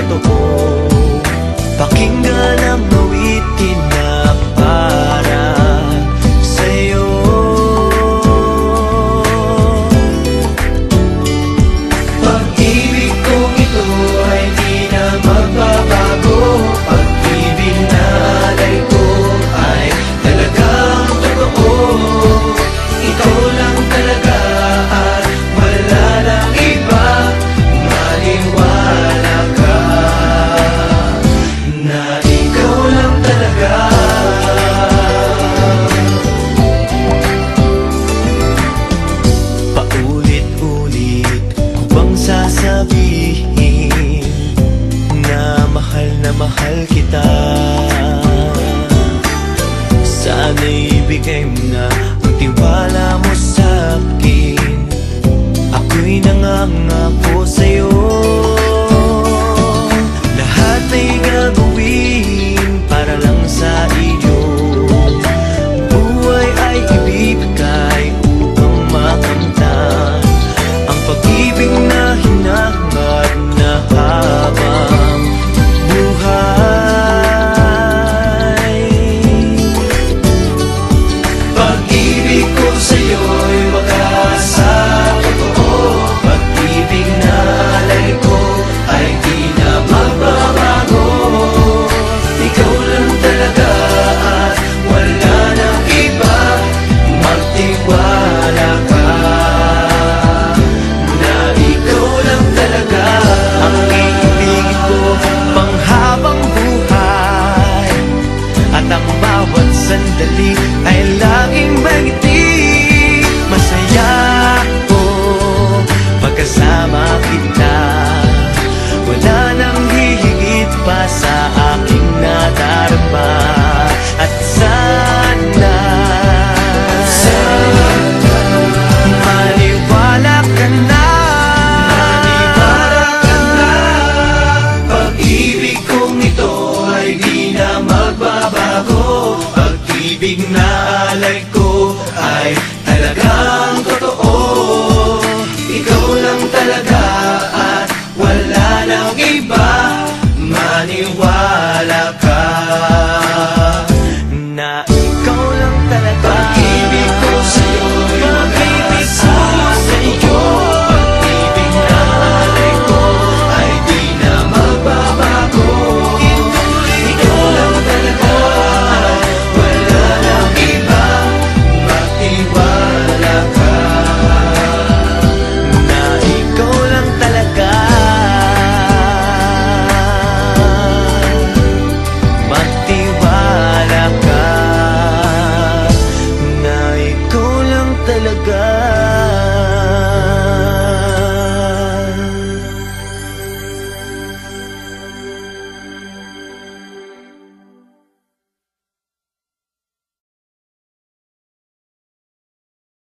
totoo. Pakinggan ang awitin na para sa'yo. Pag-ibig kong ito ay di na magbabago. Pag-ibig na alay ko ay talagang totoo. Ikaw lang talaga at wala nang iba. Maniwala ka na ikaw lang talaga. Paulit-ulit ko bang sasabihin na mahal kita? Sana'y ibigay mo na ang tiwala mo sa'kin. Ako'y nangangako sa'yo. Lahat ay gagawin para lang sa iyo. Buhay ay ibibigay upang makamtan ang pag-ibig na hinangad na habang buhay. Pag-ibig ko sa'yo'y wagas sa totoo. Pag-ibig na alay ko ay di na magbabago. Ikaw lang talaga at wala nang iba. Magtiwala ka na ikaw lang talaga ang iibigin ko panghabang buhay. At ang bawat sandali ay laging magiti. Masaya ako pagkasama kita. Wala nang hihigit pa sa aking nadarama. At sana maniwala ka na. Pag-ibig kong ito ay di na magbabago. Pag-ibig na